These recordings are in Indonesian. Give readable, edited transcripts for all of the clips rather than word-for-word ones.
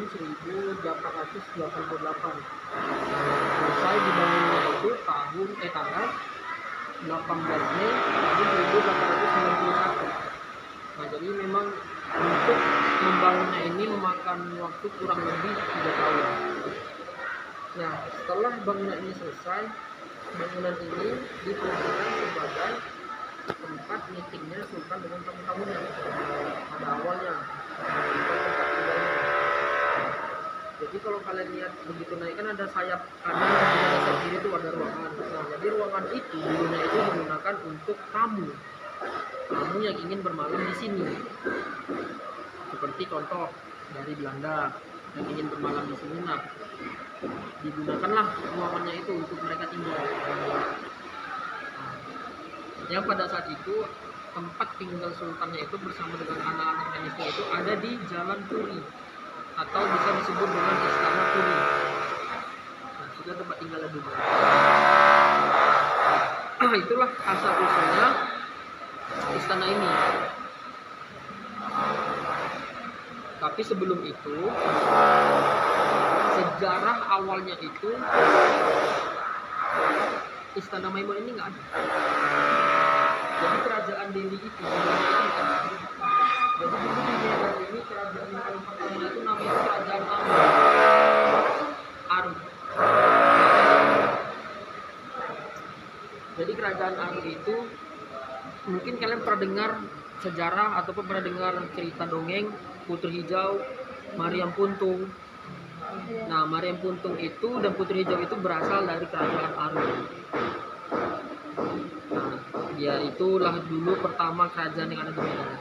1888. Selesai dibangunnya itu tanggal 18 Mei tahun 1891. Nah, jadi memang untuk membangunnya ini memakan waktu kurang lebih 3 tahun. Nah, setelah bangunan ini selesai, bangunan ini difungsikan sebagai tempat meetingnya sultan dengan tamu-tamunya pada awalnya. Tempat tinggalnya. Jadi kalau kalian lihat begitu naik kan ada sayap kanan dan ada sayap kiri itu ada ruangan. Nah, jadi ruangan itu dulunya itu digunakan untuk tamu yang ingin bermalam di sini. Seperti contoh dari Belanda yang ingin bermalam di sini, nah digunakanlah ruangannya itu untuk mereka tinggal. Yang pada saat itu tempat tinggal sultannya itu bersama dengan anak-anak tenisnya itu ada di Jalan Turi atau bisa disebut dengan Istana Turi. Nah, sudah tempat tinggalnya dulu. Itulah asal usulnya istana ini. Tapi sebelum itu, sejarah awalnya itu Istana Maimun ini nggak ada. Jadi kerajaan Delhi itu jadi dulu di daerah ini kerajaan yang paling pertama itu namanya kerajaan Aru. Jadi kerajaan Aru itu mungkin kalian pernah dengar sejarah ataupun pernah dengar cerita dongeng Putri Hijau, Mariam Puntung. Nah, Mariam Puntung itu dan Putri Hijau itu berasal dari kerajaan Aru. Nah, dia itulah dulu pertama kerajaan yang ada di Medan.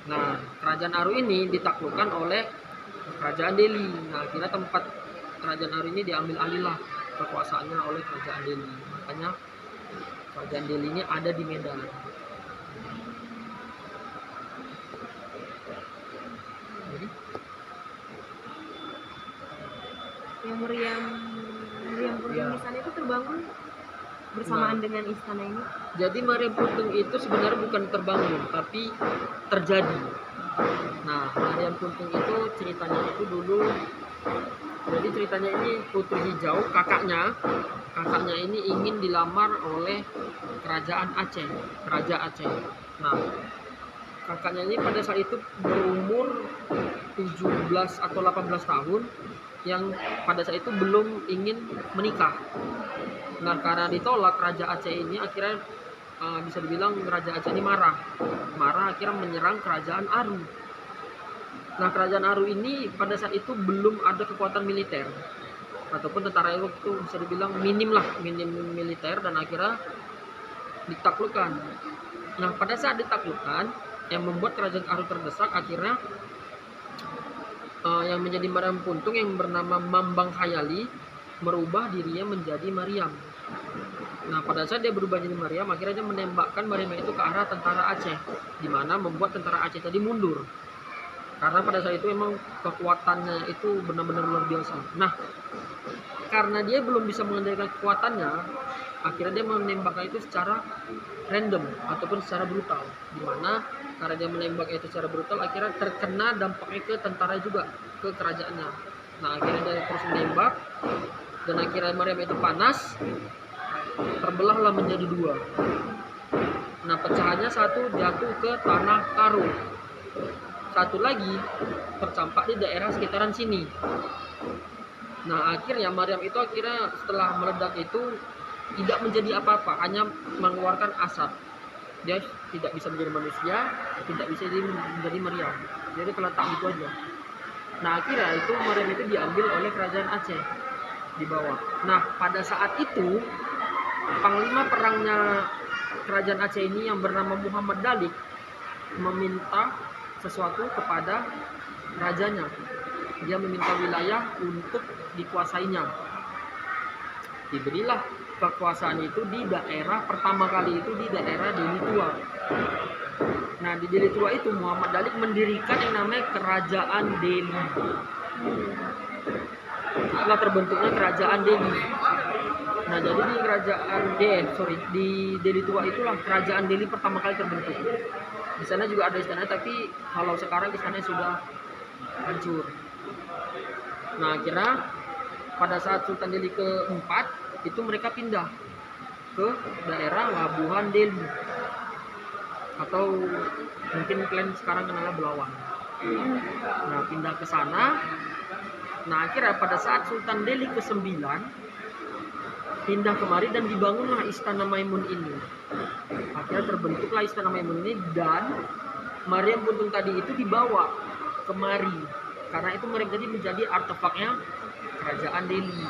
Nah, kerajaan Aru ini ditaklukkan oleh kerajaan Delhi. Nah, akhirnya tempat kerajaan Aru ini diambil alihlah kekuasaannya oleh kerajaan Delhi. Makanya kerajaan Delhi ini ada di Medan. Yang Meriam Puntung di sana itu terbangun bersamaan dengan istana ini. Jadi Mariam Puntung itu sebenarnya bukan terbangun, tapi terjadi. Nah, Mariam Puntung itu ceritanya itu dulu. Jadi ceritanya ini Putri Hijau, kakaknya ini ingin dilamar oleh kerajaan Aceh, Raja Aceh. Nah, kakaknya ini pada saat itu berumur 17 atau 18 tahun, yang pada saat itu belum ingin menikah. Nah, karena ditolak Raja Aceh ini akhirnya bisa dibilang Raja Aceh ini marah akhirnya menyerang kerajaan Aru. Nah, kerajaan Aru ini pada saat itu belum ada kekuatan militer ataupun tentara itu bisa dibilang minim militer, dan akhirnya ditaklukkan. Nah, pada saat ditaklukkan yang membuat kerajaan Aru terdesak, akhirnya yang menjadi Mariam Puntung yang bernama Mambang Hayali merubah dirinya menjadi Mariam. Nah, pada saat dia berubah jadi Mariam, akhirnya dia menembakkan Mariam itu ke arah tentara Aceh, di mana membuat tentara Aceh tadi mundur. Karena pada saat itu memang kekuatannya itu benar-benar luar biasa. Nah, karena dia belum bisa mengendalikan kekuatannya, akhirnya dia menembaknya itu secara random ataupun secara brutal, di mana karena dia menembak itu secara brutal akhirnya terkena dampaknya ke tentara juga, ke kerajaannya. Nah, akhirnya dia terus menembak dan akhirnya Mariam itu panas, terbelahlah menjadi dua. Nah, pecahannya satu jatuh ke tanah Karo, satu lagi tercampak di daerah sekitaran sini. Nah, akhirnya Mariam itu setelah meledak itu tidak menjadi apa-apa, hanya mengeluarkan asap. Dia tidak bisa menjadi manusia, tidak bisa menjadi Mariam. Jadi terletak gitu aja. Nah, akhirnya itu Mariam itu diambil oleh kerajaan Aceh di bawah. Nah, pada saat itu panglima perangnya kerajaan Aceh ini yang bernama Muhammad Dalik meminta sesuatu kepada rajanya. Dia meminta wilayah untuk dikuasainya. Diberilah kekuasaan itu di daerah pertama kali itu di daerah Delhi Tua. Nah, di Delhi Tua itu Muhammad Dalik mendirikan yang namanya Kerajaan Delhi. Setelah terbentuknya Kerajaan Delhi. Nah, jadi di Delhi Tua itulah Kerajaan Delhi pertama kali terbentuk. Di sana juga ada istana, tapi kalau sekarang istananya sudah hancur. Nah akhirnya pada saat Sultan Delhi keempat itu mereka pindah ke daerah Labuhan Delhi, atau mungkin kalian sekarang kenalnya Belawan. Nah pindah ke sana. Nah akhirnya pada saat Sultan Delhi ke-9 pindah kemari dan dibangunlah Istana Maimun ini. Akhirnya terbentuklah Istana Maimun ini, dan Maryam Buntung tadi itu dibawa kemari karena itu mereka jadi menjadi artefaknya kerajaan Delhi.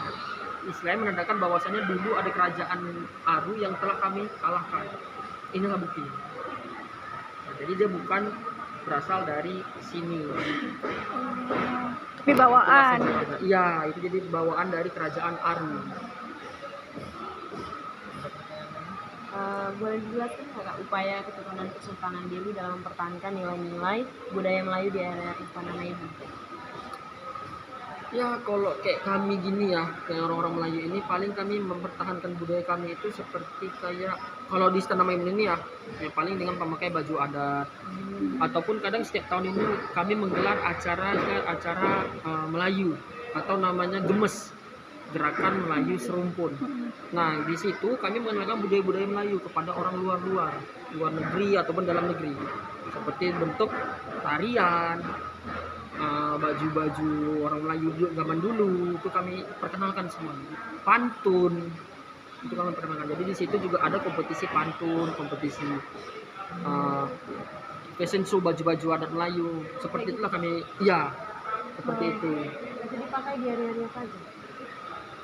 Istilahnya menandakan bahwasanya dulu ada kerajaan Aru yang telah kami kalahkan. Inilah bukti. Nah, jadi dia bukan berasal dari sini. Tapi bawaan. Iya, itu jadi bawaan dari kerajaan Aru. Boleh dijelaskan nggak Kak, upaya keturunan Kesultanan Delhi dalam mempertahankan nilai-nilai budaya Melayu di area Istana Maimun? Ya kalau kayak kami gini ya, kayak orang-orang Melayu ini, paling kami mempertahankan budaya kami itu seperti kayak kalau di Istana Maimun ini ya paling dengan memakai baju adat, ataupun kadang setiap tahun ini kami menggelar acara Melayu atau namanya Gemes, Gerakan Melayu Serumpun. Nah di situ kami mengenalkan budaya-budaya Melayu kepada orang luar negeri ataupun dalam negeri, seperti bentuk tarian, baju-baju orang Melayu zaman dulu itu kami perkenalkan semua. Pantun itu kami perkenalkan. Jadi di situ juga ada kompetisi pantun, kompetisi fashion show baju-baju adat Melayu. Seperti itulah kami, ya seperti itu. Itu dipakai di area-area apa aja?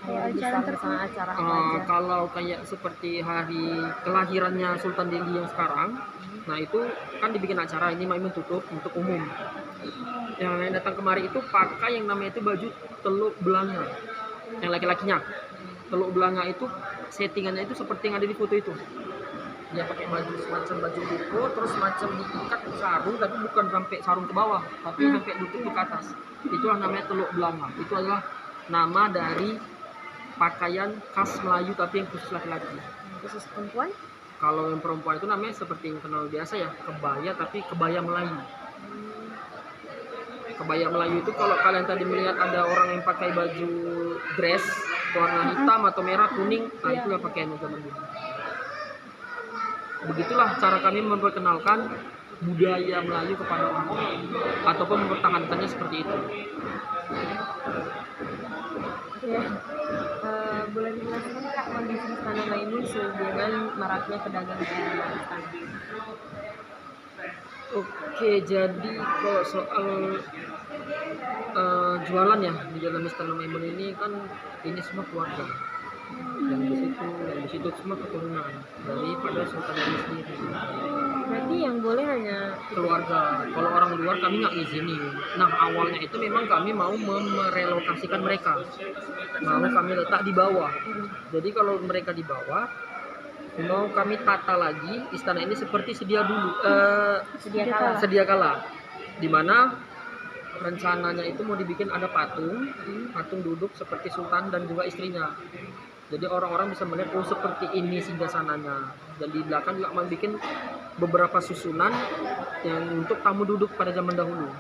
Acara Misalnya acara apa aja? Kalau kayak seperti hari kelahirannya Sultan Delhi yang sekarang, nah itu kan dibikin acara ini Maimun tutup untuk umum. Yang lain datang kemari itu pakai yang namanya itu baju teluk belanga, yang laki-lakinya. Teluk belanga itu settingannya itu seperti yang ada di foto itu. Dia pakai baju semacam baju buku, terus semacam diikat sarung, tapi bukan sampai sarung ke bawah, tapi sampai lutut ke atas. Itulah namanya teluk belanga. Itu adalah nama dari pakaian khas Melayu tapi yang khusus laki-laki. Khusus perempuan? Kalau yang perempuan itu namanya seperti yang kenal biasa ya, kebaya, tapi kebaya Melayu. Kebaya Melayu itu kalau kalian tadi melihat ada orang yang pakai baju dress warna hitam atau merah kuning, nah itulah pakaian zaman dulu. Begitulah cara kami memperkenalkan budaya Melayu kepada orang ataupun mempertahankannya seperti itu. Ya. Boleh dijelaskan Kak kondisi Istana Maimun dengan maraknya pedagang di area istana? Oke, jadi kalau soal jualan ya di dalam Istana Maimun ini kan ini semua keluarga. Yang di situ semua keturunan daripada Sultan Delhi sendiri. Berarti yang boleh hanya Keluarga. Kalau orang luar kami nggak ngizinin. Nah awalnya itu memang kami mau merelokasikan mereka, mau kami letak di bawah. Jadi kalau mereka di bawah, mau kami tata lagi istana ini seperti sedia dulu, sedia kala, dimana rencananya itu mau dibikin ada patung duduk seperti sultan dan juga istrinya. Jadi orang-orang bisa melihat oh seperti ini singgasananya. Dan di belakang juga mau bikin beberapa susunan yang untuk tamu duduk pada zaman dahulu.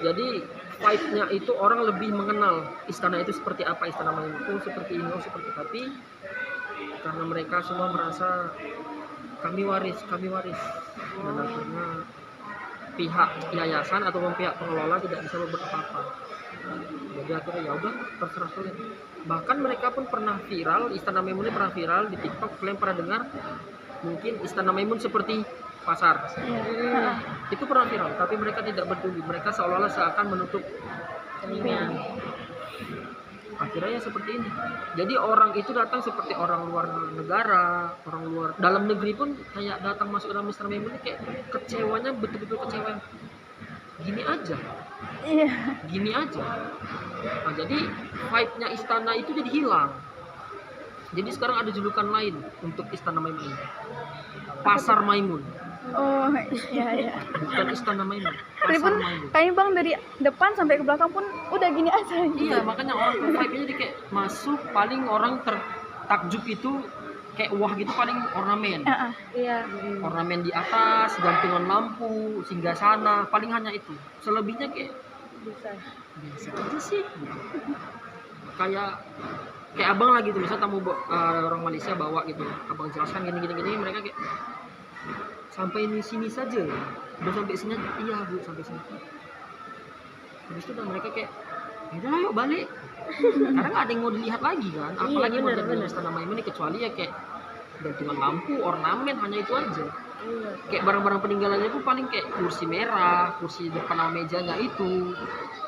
Jadi vibe-nya itu orang lebih mengenal istana itu seperti apa, Istana Maimun itu seperti ini, seperti tapi karena mereka semua merasa kami waris. Dan akhirnya pihak yayasan ataupun pihak pengelola tidak bisa berbuat apa-apa. Jadi akhirnya ya udah terserah kalian. Bahkan mereka pun pernah viral, Istana Maimun ini pernah viral di TikTok. Kalian pernah dengar mungkin Istana Maimun seperti pasar. Itu pernah viral, tapi mereka tidak peduli. Mereka seolah-olah seakan menutup telinga. Akhirnya ya seperti ini. Jadi orang itu datang seperti orang luar negara, orang luar dalam negeri pun kayak datang masuk dalam Istana Maimun ini kayak kecewanya betul-betul kecewa. Gini aja. Nah, jadi vibe-nya istana itu jadi hilang. Jadi sekarang ada julukan lain untuk Istana Maimun ini. Pasar Maimun. Oh iya. Bukan Istana Maimun. Tadi pun Pasar Maimun. kayaknya bang dari depan sampai ke belakang pun udah gini aja. Iya, makanya orang tuh vibe-nya jadi kayak masuk paling orang tertakjub itu kayak wah gitu paling ornamen. Iya. Ornamen di atas, gantungan lampu, singgasana, paling hanya itu. Selebihnya kayak Bisa. Biasa aja sih. Kayak abang lah gitu, misal tamu orang Malaysia bawa gitu, abang jelaskan gini, mereka kayak sampai di sini saja ya, udah sampai sini aja, iya bu sampai sini. Habis itu udah mereka kayak, udah yuk balik, karena nggak ada yang mau dilihat lagi kan, apalagi mau bener, jadi bener. Istana Maimun ini, kecuali ya kayak gantungan lampu, ornamen, hanya itu aja. Iya. Kayak barang-barang peninggalannya itu paling kayak kursi merah, kursi depan sama mejanya itu.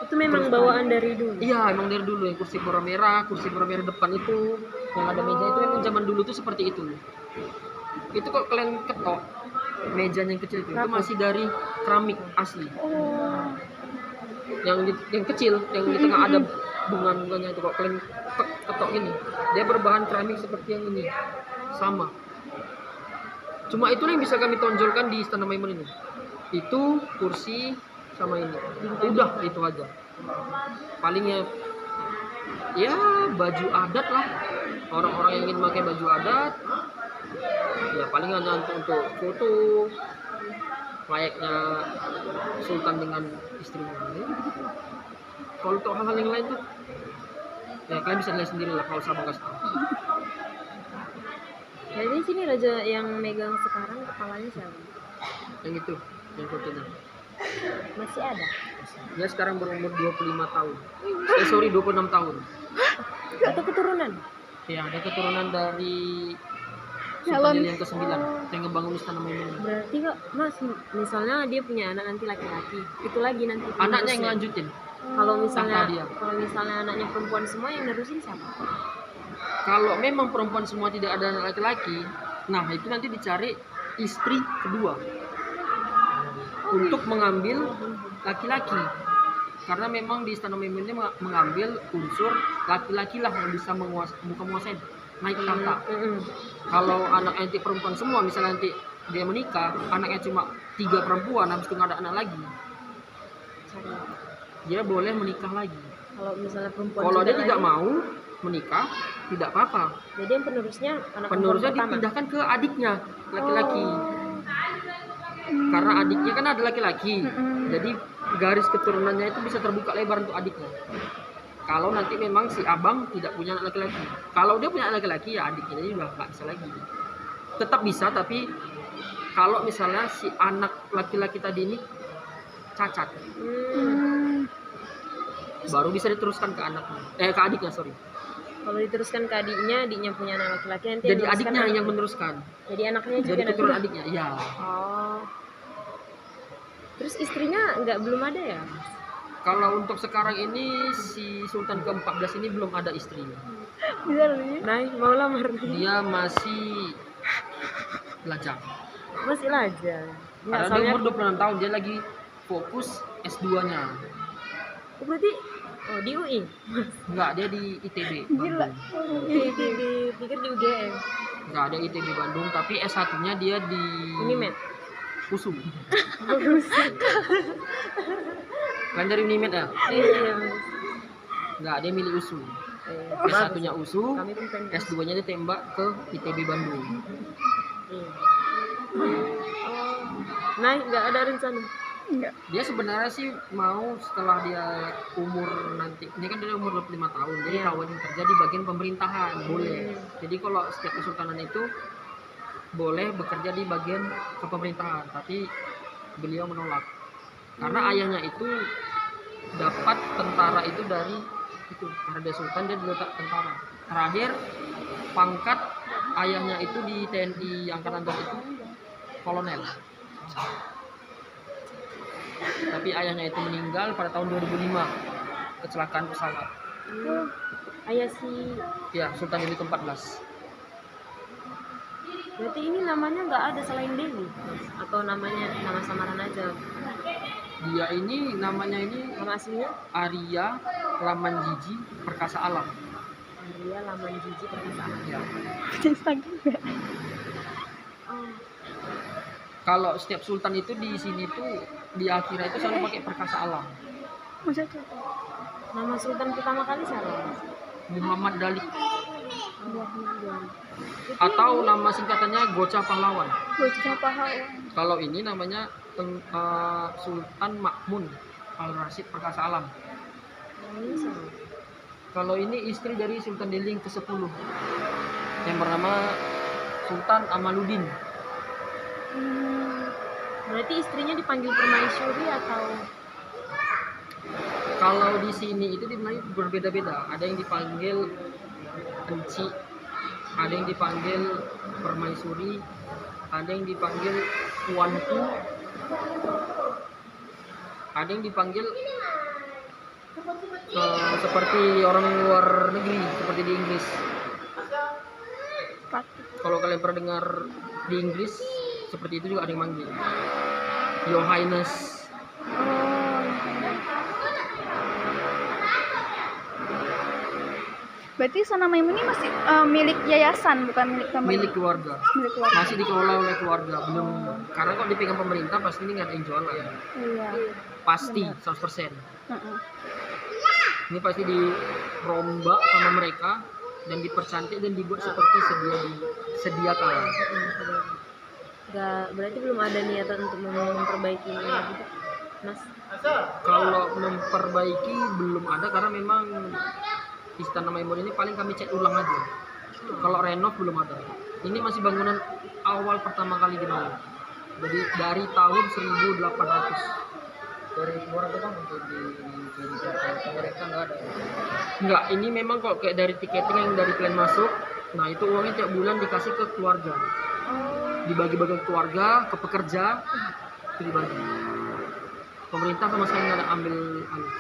Itu memang bawaan dari dulu. Iya, emang dari dulu yang kursi pura merah depan itu yang ada meja itu emang zaman dulu tuh seperti itu. Itu kok kalian ketok mejanya yang kecil itu masih dari keramik asli. Oh. Yang kecil, yang di tengah ada bunga-bunganya itu kok kalian ketok gini. Dia berbahan keramik seperti yang ini. Sama. Cuma itu yang bisa kami tonjolkan di Istana Maimun ini. Itu kursi sama ini. Udah itu aja. Palingnya ya baju adat lah, orang-orang yang ingin pakai baju adat ya paling hanya untuk foto layaknya sultan dengan istrinya. Kalau untuk hal-hal yang lain tuh ya kalian bisa lihat sendiri lah kalau sama kasih tahu. Jadi sini raja yang megang sekarang kepalanya siapa? Yang itu yang fotonya Masih ada? dia sekarang berumur 25 tahun 26 tahun. Atau keturunan? Ya ada keturunan dari Calon. Sultan yang ke-9 yang ngebangun Istana Maimun. Berarti kok Mas, misalnya dia punya anak nanti laki-laki, itu lagi nanti Anaknya yang penerusnya. lanjutin. Kalau misalnya Tanpa dia. kalau misalnya anaknya perempuan semua yang nerusin siapa? Kalau memang perempuan semua tidak ada anak laki-laki, nah itu nanti dicari istri kedua untuk mengambil laki-laki. Karena memang di Istana Maimun ini mengambil unsur laki-laki lah yang bisa menguasai naik tahta. Kalau anak nanti perempuan semua, misalnya nanti dia menikah, anaknya cuma 3 perempuan, habis itu nggak ada anak lagi, Cari. dia boleh menikah lagi. Kalau misalnya perempuan Kalau dia sudah tidak lagi, mau menikah, tidak apa-apa. jadi yang penerusnya anak Penerusnya perempuan pertama. dipindahkan ke adiknya laki-laki. Karena adiknya kan ada laki-laki, jadi garis keturunannya itu bisa terbuka lebar untuk adiknya. Kalau nanti memang si abang tidak punya anak laki-laki, kalau dia punya anak laki-laki ya adiknya juga nggak bisa lagi. Tetap bisa, tapi kalau misalnya si anak laki-laki tadi ini cacat, baru bisa diteruskan ke anaknya, ke adiknya sorry. Kalau diteruskan ke adiknya punya anak laki-laki nanti Jadi yang adiknya meneruskan yang anaknya. meneruskan. Jadi anaknya juga Jadi nanti. keturunan adiknya, ya. Oh. Terus istrinya belum ada ya? Kalau untuk sekarang ini si Sultan ke-14 ini belum ada istri. Bisa loh ya. Nah, mau lamar. Dia masih belajar. Masih aja. Enggak, Karena dia soalnya umur 26 tahun, dia lagi fokus S2-nya. oh, berarti di UI. Enggak, dia di ITB Gila. Bandung. Dipikir di UGM. Enggak, ada ITB Bandung, tapi S1-nya dia di Unimed. USU. Kan dari Unimed ya? Iya, Mas. Enggak, dia milih USU. Bagus. S1-nya USU, Kami pun pengen. S2-nya dia tembak ke ITB Bandung. Iya. Nah, nggak ada rencana. Enggak. Dia sebenarnya sih mau setelah dia umur nanti, ini kan dia umur 25 tahun, jadi Iya. kawan kerja di bagian pemerintahan boleh. Jadi kalau setiap kesultanan itu boleh bekerja di bagian kepemerintahan, tapi beliau menolak karena ayahnya itu dapat tentara itu dari itu, karena dia sultan dia diletak tentara. Terakhir pangkat ayahnya itu di TNI Angkatan Darat itu kolonel. Tapi ayahnya itu meninggal pada tahun 2005 kecelakaan pesawat. Ayah si Ya, Sultan Dewi ke-14. berarti ini namanya nggak ada selain Dewi, Mas? Atau namanya nama samaran aja? Dia ini namanya ini Nama aslinya? Arya Lamanjiji Perkasa Alam. Dia Laman Jiji Perkasaan. Ya. Instagram enggak? Oh, Kalau setiap sultan itu di sini tuh di akhirnya itu selalu pakai Perkasa Alam. Masa tuh? nama sultan pertama kali siapa? Muhammad Dalik Muhammad. atau nama singkatannya Goca Pahlawan. Bocah pahlawan. Kalau ini namanya Sultan Makmun. Al Rasyid Perkasa Alam. Ini sama. Kalau ini istri dari Sultan Delhi ke-10 yang bernama Sultan Amaluddin. Berarti istrinya dipanggil permaisuri atau Kalau di sini itu dimulai berbeda-beda. Ada yang dipanggil Enci, ada yang dipanggil Permaisuri, ada yang dipanggil Tuanku, ada yang dipanggil seperti orang luar negeri, seperti di Inggris. Ratu. Kalau kalian pernah dengar di Inggris, seperti itu juga ada yang manggil Your Highness. Berarti Istana Maimun ini masih milik yayasan, bukan milik Taman. Milik keluarga, Milik keluarga. masih dikelola oleh keluarga, belum. Karena kalau dipegang pemerintah pasti ini nggak ada yang jualan, Iya. pasti 100%. Heeh. Ini pasti dirombak sama mereka dan dipercantik dan dibuat seperti sedia kala. nggak? Berarti belum ada niatan untuk memperbaiki ini gitu, Mas. Kalau memperbaiki belum ada karena memang Istana Maimun ini paling kami cek ulang aja. Kalau renov belum ada. Ini masih bangunan awal pertama kali dibangun. Jadi dari tahun 1800. Dari luar itu kan untuk di mereka nggak ada. Enggak, ini memang kok kayak dari tiketing yang dari plan masuk. Nah itu uangnya tiap bulan dikasih ke keluarga. Dibagi-bagi ke keluarga, ke pekerja, itu dibagi. Pemerintah sama sekali nggak ada ambil alih.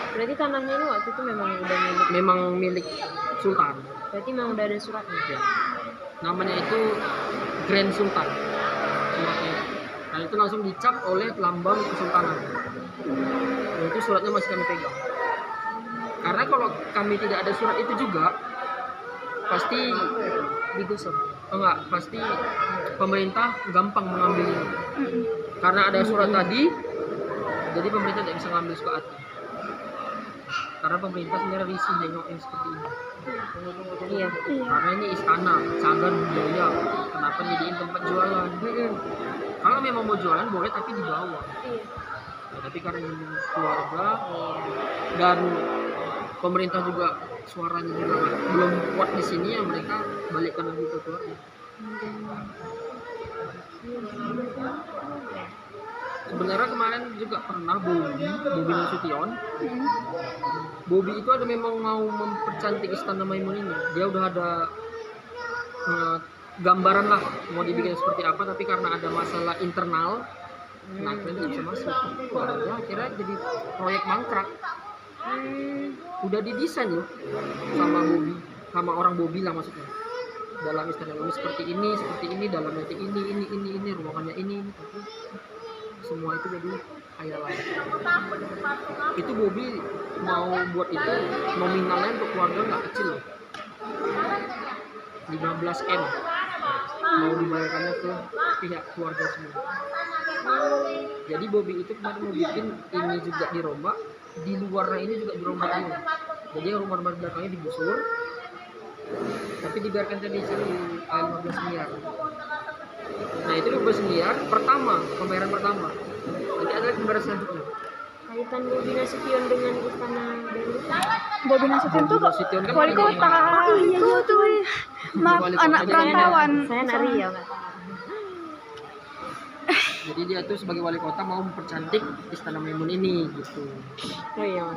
Berarti tanahnya ini waktu itu memang udah milik. Memang milik Sultan. Berarti memang udah ada suratnya. Ya. Namanya itu Grand Sultan. Suratnya. Nah itu langsung dicap oleh lambang kesultanan. Nah, itu suratnya masih kami pegang. Karena kalau kami tidak ada surat itu juga pasti digusur. Enggak, pasti pemerintah gampang mengambil ini. Karena ada surat tadi, jadi pemerintah tidak bisa ngambil surat. Karena pemerintah sebenarnya risih nengok yang seperti ini. Iya. Karena ini istana, cagar budaya. Kenapa jadiin tempat jualan? Kalau memang mau jualan boleh tapi di bawah. Iya. Ya, tapi karena ini keluarga dan pemerintah juga suaranya juga belum kuat di sini ya mereka balikkan lagi ke keluarga. Sebenarnya kemarin juga pernah Bobi Nasution. Bobi itu ada memang mau mempercantik Istana Maimun ini. Dia udah ada gambaran lah mau dibikin seperti apa, tapi karena ada masalah internal, nah akhirnya tidak bisa masuk. Karena akhirnya jadi proyek mangkrak. Udah didesain loh sama Bobi, sama orang Bobi lah maksudnya. Dalam Istana Maimun seperti ini, dalam nanti ini, ruangannya ini. Tapi semua itu jadi hayalan. Itu Bobi mau buat itu nominalnya untuk keluarga nggak kecil loh, 15 M mau dibayarkannya ke pihak keluarga semua. Jadi Bobi itu kemarin mau bikin ini juga dirombak, di luarnya ini juga dirombak dulu. Jadi rumah-rumah belakangnya digusur, tapi dibiarkan tadi 15 miliar. Nah itu 15 miliar pertama, pembayaran pertama. Nanti ada pembayaran selanjutnya. Kaitan Bobi Nasution dengan Istana Delhi. Bobi Nasution tuh kok Nasution kan wali kota. Oh, iya, Itu tuh. Maaf, Wali kota. anak Jadi perantauan. Saya nari ya nggak tahu. Jadi dia tuh sebagai wali kota mau mempercantik Istana Maimun ini gitu. Oh iya.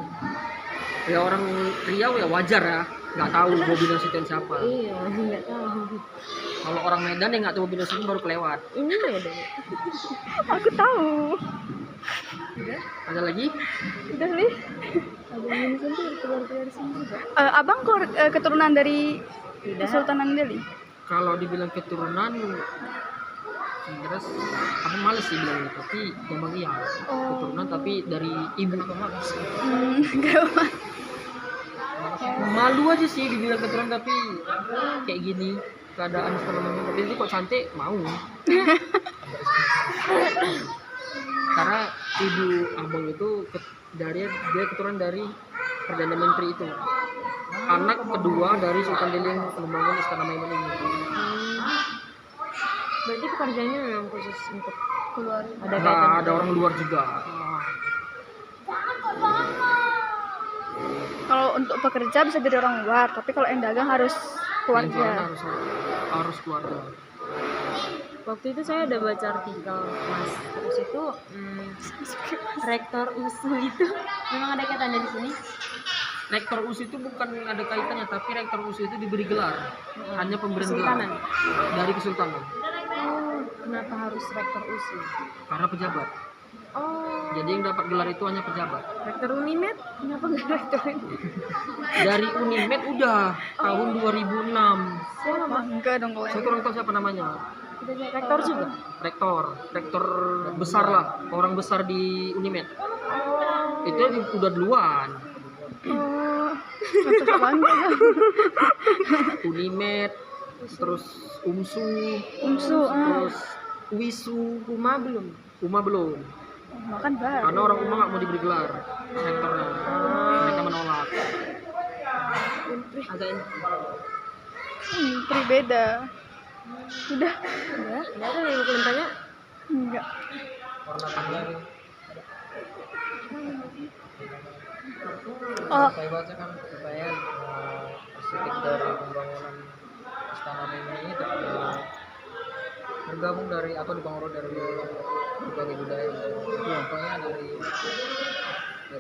Ya orang Riau ya wajar ya, nggak tahu Bobi Nasution siapa. Iya, nggak tahu. Kalau orang Medan yang nggak tahu Bobi Nasution baru kelewat. Ini beda. Aku tahu. Ada lagi? Udah nih. Abang Vincent tuh keluar dari sini juga. Abang keturunan dari Tidak. Kesultanan Delhi. Kalau dibilang keturunan, sebenarnya aku males sih bilang itu, tapi memang iya keturunan tapi dari ibu ke males. Enggak. Malu aja sih dibilang keturunan tapi kayak gini keadaan Istana Maimun, tapi itu kok cantik mau. Karena ibu abang itu dia keturunan dari Perdana Menteri itu, anak kedua dari Sultan Delhi yang membangun Istana Maimun ini. Berarti pekerjaannya memang khusus untuk Keluar. ada Nah, ada orang luar juga. Kalau untuk pekerja bisa dari orang luar, tapi kalau yang dagang harus Yang jualan keluarga. harus keluarga. Waktu itu saya ada baca artikel Mas, terus itu rektor USU itu memang ada kaitannya di sini. Rektor USI itu bukan ada kaitannya, tapi rektor USI itu diberi gelar, hanya pemberian Kesultanan. gelar dari kesultanan, Oh, kenapa harus rektor USU? karena pejabat. Oh, Jadi yang dapat gelar itu hanya pejabat. rektor Unimed? Kenapa nggak rektor ini? Dari Unimed udah tahun 2006. Siapa? Enggak dong kalau Saya yang kurang tahu siapa namanya. Rektor juga? Rektor besar lah, orang besar di Unimed. Itu udah duluan. oh, cocok banget. Unimed, terus UMSU, Umsu, terus WISU, Kuma belum? UMA belum. makan baru. Karena orang UMA nggak mau diberi gelar rektornya. Mereka menolak. Agak ini. Menteri beda. Udah, Udah, nggak ada yang mau tanya? enggak. Warna tanggal. Oh, Saya baca kan supaya sedikit dari pembangunan Istana Mini ini bergabung dari atau dibangun dari berbagai budaya. Contohnya dari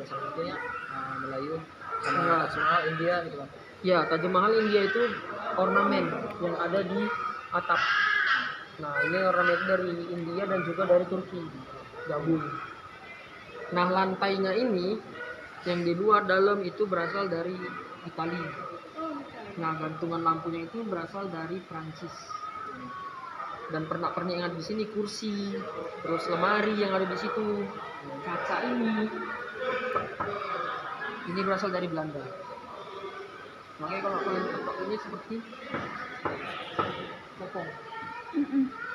salah satunya Melayu sama nasional India gitu kan. Ya, Taj Mahal India itu ornamen yang ada di atap. Nah, ini ornamen dari India dan juga dari Turki gabung. Nah, lantainya ini yang di luar dalam itu berasal dari Italia. Nah, gantungan lampunya itu berasal dari Prancis. Dan pernak-pernik yang ada di sini kursi, terus lemari yang ada di situ, kaca ini berasal dari Belanda. Makanya kalau kalian ketok ini seperti kopong,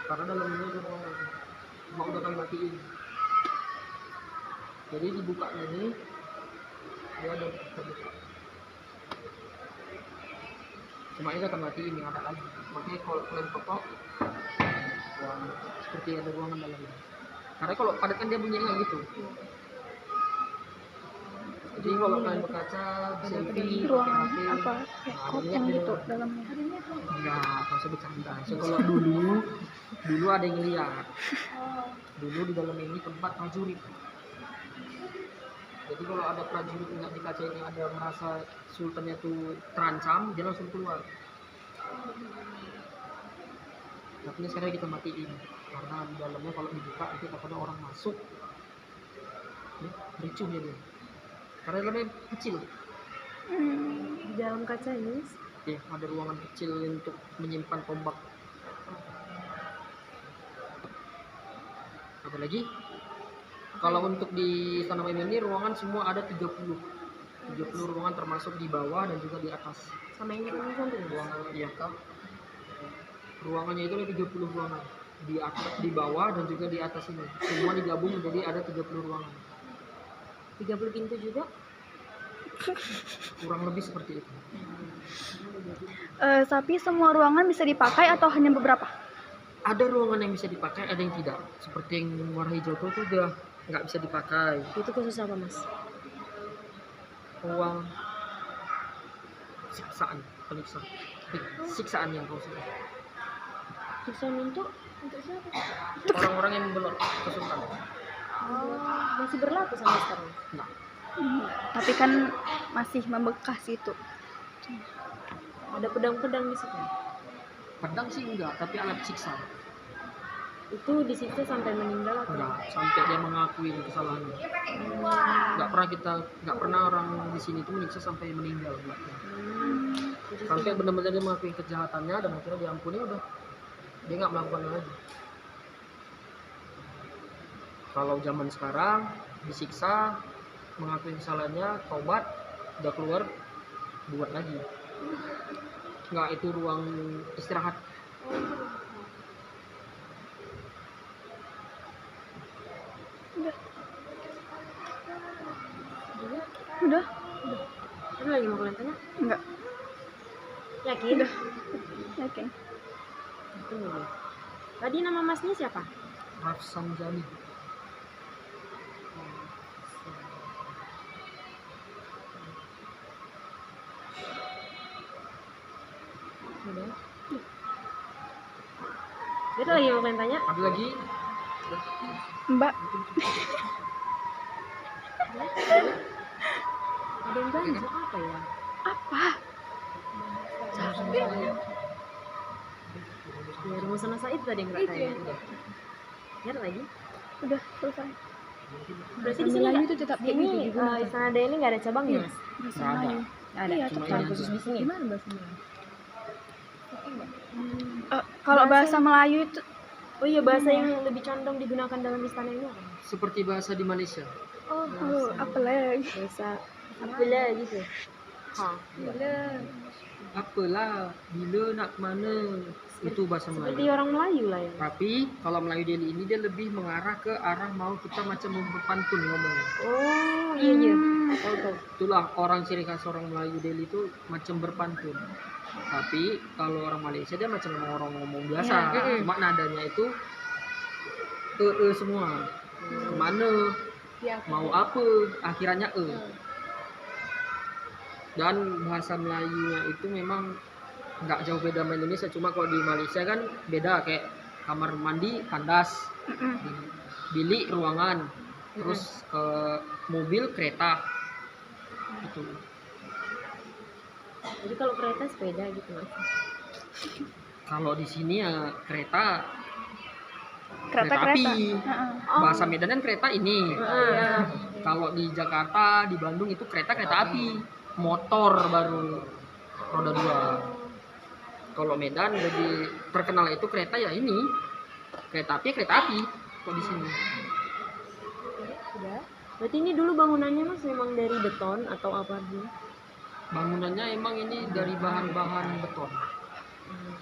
karena dalamnya udah mau udah kami matiin. Jadi dibuka ini dia ada terbuka. Cuma ini akan mati ini ada lagi. Makanya kalau kalian ketok seperti ada ruangan dalamnya. Karena kalau padat kan dia bunyinya gitu. Jadi kalau kalian berkaca selfie ruangan pakai HP, apa? Kayak kopong gitu dalamnya. enggak, kalau saya bercanda. So, kalau dulu ada yang lihat. Dulu di dalam ini tempat prajurit. Jadi kalau ada prajurit nggak di kaca ini ada merasa sultannya tuh terancam, dia langsung keluar. Tapi ini sekarang kita matiin karena di dalamnya kalau dibuka itu takutnya orang masuk, ricuh dia. Karena dalamnya kecil. Di dalam kaca ini Ya, ada ruangan kecil untuk menyimpan tombak. Apa lagi? Kalau untuk di Istana Maimun ini ruangan semua ada 30 ruangan termasuk di bawah dan juga di atas. sama yang di samping. Ruangan iya kak. Ruangannya itu ada 30 ruangan. Di atas, di bawah dan juga di atas ini. Semua digabung jadi ada 30 ruangan. 30 pintu juga. Kurang lebih seperti itu. Tapi semua ruangan bisa dipakai atau hanya beberapa? Ada ruangan yang bisa dipakai, ada yang tidak. Seperti yang warna hijau itu udah nggak bisa dipakai. Itu khusus apa, Mas? Ruang siksaan, siksaan yang kau suka. Siksaan untuk siapa? Orang-orang yang belum kesulitan. Oh, masih berlaku sampai sekarang. Nah, Tapi kan masih membekas itu. Ada pedang-pedang di situ. pedang sih enggak, tapi alat siksa. Itu disiksa sampai meninggal atau? Enggak, sampai dia mengakui kesalahannya. Nggak pernah orang di sini tuh menyiksa sampai meninggal. Sampai benar-benar dia mengakui kejahatannya dan akhirnya diampuni, udah dia nggak melakukannya lagi. Kalau zaman sekarang disiksa, mengakui kesalahannya, taubat, udah keluar, buat lagi. Nggak, itu ruang istirahat. Udah? Ada lagi mau kalian tanya? Enggak. Yakin? Udah. Yakin. Tunggu. Tadi nama masnya siapa? Rafsan Jani. lagi mau kalian tanya? Ada lagi? Mbak. Ada yang ganjil apa ya? Apa? Ya rumusan NASA itu tadi yang nggak tanya. Lihat lagi. Udah selesai. Berarti di sini Melayu nggak- itu tetap kayak ini gitu juga. Istana Deli nggak ada cabangnya, Mas? Bahasa Nggak ada. Melayu. Ada. Iya, Cuma tetap. ini Khusus di sini. Gimana bahasa Melayu? Kalau bahasa Melayu itu Oh iya, bahasa yang lebih condong digunakan dalam istana ini apa? seperti bahasa di Malaysia. oh, apa lagi? Bahasa apa lah gitu. Apalah, bila nak kemana, itu bahasa Seperti Melayu. orang Melayu lah ya. Tapi kalau Melayu Delhi ini dia lebih mengarah ke arah mau kita macam berpantun ngomongnya. Oh iya iya. Tahu. Itulah orang ciri khas orang Melayu Delhi itu macam berpantun. Tapi kalau orang Malaysia dia macam orang ngomong biasa, Iya, cuma nadanya itu semua. Kemana, mau apa, akhirannya Dan bahasa Melayunya itu memang nggak jauh beda sama Indonesia, cuma kalau di Malaysia kan beda, kayak kamar mandi tandas, bilik ruangan, terus ke mobil kereta itu. Jadi kalau kereta sepeda gitu Mas. Kalau di sini ya kereta Kereta-kereta. api. Heeh. Bahasa Medan kan kereta ini. Heeh. Kalau di Jakarta, di Bandung itu kereta api, motor baru roda 2. Kalau Medan lebih terkenal itu kereta ya ini, kereta api kalau di sini. Sudah. Berarti ini dulu bangunannya Mas memang dari beton atau apa dulu? Bangunannya emang ini dari bahan-bahan beton,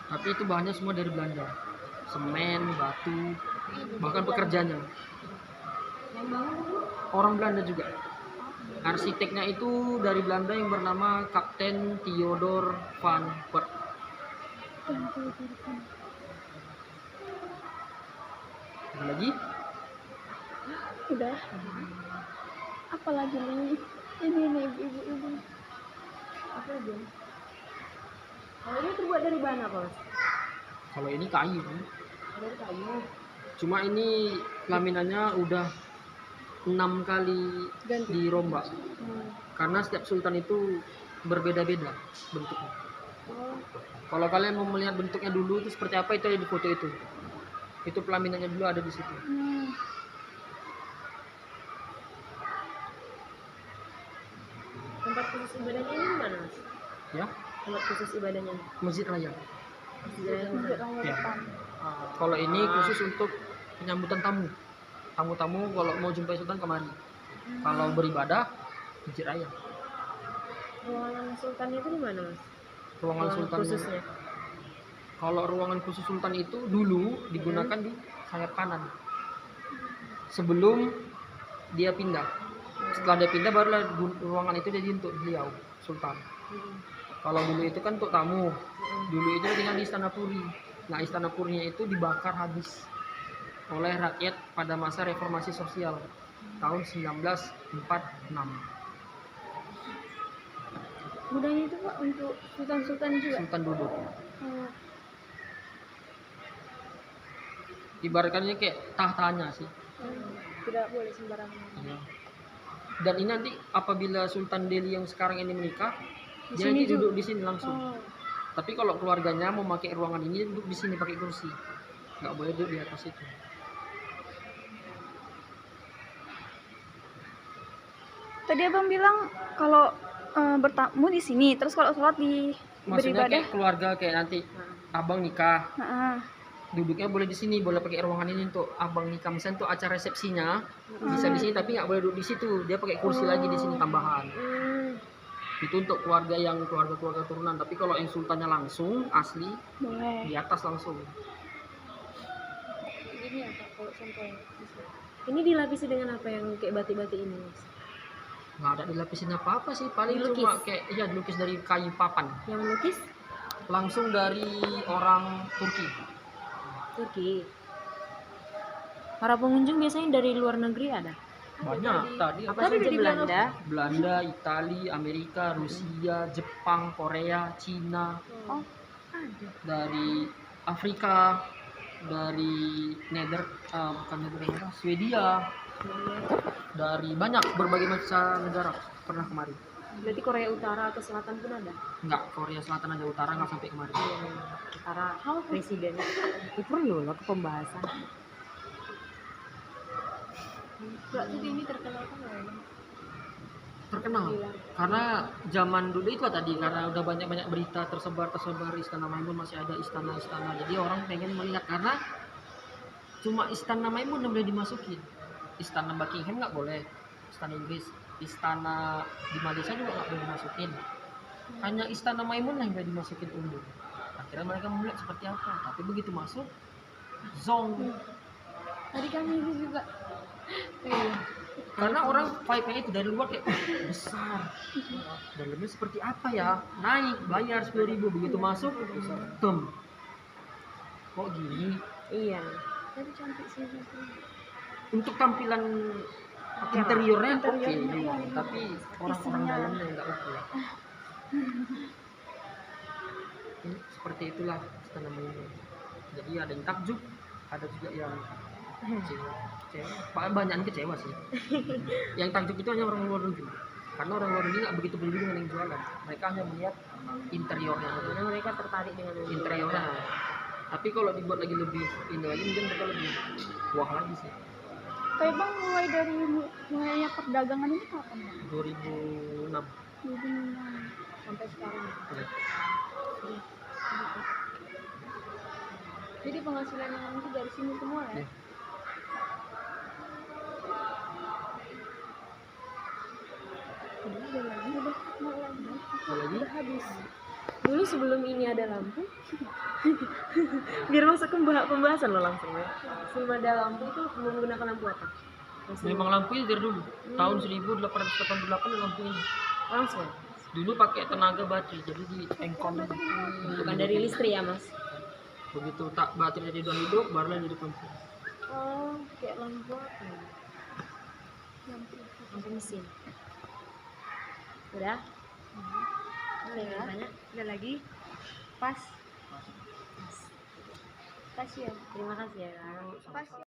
tapi itu bahannya semua dari Belanda, semen, batu, bahkan pekerjanya orang Belanda juga. Arsiteknya itu dari Belanda yang bernama Kapten Theodor van Puert. Ada lagi? Udah. Apa lagi nih? Ini nih ibu-ibu. Apa aja? Kalau ini terbuat dari bahan apa Mas? Kalau ini kayu, Dari kayu. cuma ini laminannya udah 6 kali dirombak karena setiap sultan itu berbeda-beda bentuknya. Oh. Kalau kalian mau melihat bentuknya dulu itu seperti apa, itu ada di foto itu. Itu pelaminannya dulu ada di situ. Tempat khusus ibadahnya ini di mana Mas? Ya, Tempat khusus ibadahnya. Masjid Raya. Masjid Ya. Kalau ini khusus untuk penyambutan tamu. Tamu-tamu kalau mau jumpai sultan kemari. Kalau beribadah Masjid Raya. Ruangan sultan itu di mana Mas? Ruangan sultan khususnya. Kalau ruangan khusus sultan itu dulu digunakan di sayap kanan. Sebelum dia pindah. Setelah dia pindah barulah ruangan itu jadi untuk beliau sultan. Kalau dulu itu kan untuk tamu. Dulu itu tinggal di Istana Puri. Nah, Istana Purinya itu dibakar habis oleh rakyat pada masa reformasi sosial tahun 1946. Budaya itu Pak untuk sultan-sultan juga. Sultan duduk. Oh, Ibaratkannya kayak tahtanya sih. tidak boleh sembarangan. Ya. Dan ini nanti apabila Sultan Delhi yang sekarang ini menikah, Di dia sini nanti duduk di sini langsung. Oh, Tapi kalau keluarganya mau pakai ruangan ini, duduk di sini pakai kursi. Nggak boleh duduk di atas itu. tadi abang bilang kalau bertamu di sini, terus kalau sholat di Maksudnya beribadah. kayak keluarga kayak nanti abang nikah, Heeh. duduknya boleh di sini, boleh pakai ruangan ini untuk abang nikah. Misalnya untuk acara resepsinya bisa di sini, tapi nggak boleh duduk di situ. Dia pakai kursi lagi di sini tambahan. Itu untuk keluarga yang keluarga turunan. Tapi kalau yang sultannya langsung asli Boleh. di atas langsung. Ini apa kalau sampai ini dilapisi dengan apa yang kayak batik-batik ini Mas? Nggak ada dilapisin apa-apa sih. Paling Dilukis? cuma kayak ya dilukis dari kayu papan. Yang melukis Langsung dari orang Turki. Turki. Para pengunjung biasanya dari luar negeri ada. Banyak tadi. Apa saja Belanda? Belanda, Italia, Amerika, Rusia, Jepang, Korea, Cina, Oh, dari Afrika, dari bukan Netherlands, Swedia, dari banyak berbagai macam negara pernah kemari. Berarti Korea Utara atau Selatan pun ada? Enggak, Korea Selatan aja, utara nggak sampai kemari. Utara presiden. Itu perlu lah ke pembahasan. Berarti ini terkenal kan ya? Terkenal karena zaman dulu itu tadi, karena udah banyak berita tersebar Istana Maimun masih ada istana, jadi orang pengen melihat, karena cuma Istana Maimun yang boleh dimasukin, Istana Buckingham nggak boleh, Istana Inggris, istana di Malaysia juga nggak boleh dimasukin, hanya Istana Maimun yang boleh dimasukin umum. Akhirnya mereka melihat seperti apa, tapi begitu masuk zong. Tadi kami itu juga. Iya. Karena orang vibe-nya itu dari luar kayak besar, dalamnya seperti apa ya, naik bayar 10.000, begitu masuk tem kok gini. Iya. Tapi cantik sih. Untuk tampilan interiornya oke, tapi orang-orang dalamnya nggak oke. Ini seperti itulah Istana Maimun. Jadi ada yang takjub, ada juga yang kecewa. Banyak kecewa sih. Yang takjub itu hanya orang luar negeri, karena orang luar negeri nggak begitu peduli dengan yang jualan, mereka hanya melihat interiornya, Karena mereka tertarik dengan interiornya. Tapi kalau dibuat lagi lebih ini lagi, mungkin mereka lebih wah lagi sih. Kayak bang mulainya perdagangan ini kapan bang? 2006. 2006 sampai sekarang. Ya. Jadi penghasilan yang itu dari sini semua ya? Ya. Udah habis. Dulu sebelum ini ada lampu, biar masuk ke pembahasan lo langsung ya. Sebelum ada lampu itu menggunakan lampu apa? Memang lampu ini dari dulu, tahun 1888 ada lampu ini. Langsung. Dulu pakai tenaga baterai, jadi di engkol. Bukan dari listrik ya mas? Begitu tak baterai jadi udah hidup, barulah jadi lampu. Oh, kayak lampu apa? Lampu mesin. Udah? Udah banyak? Udah lagi? Pas? Pas ya? Terima kasih ya. Pas.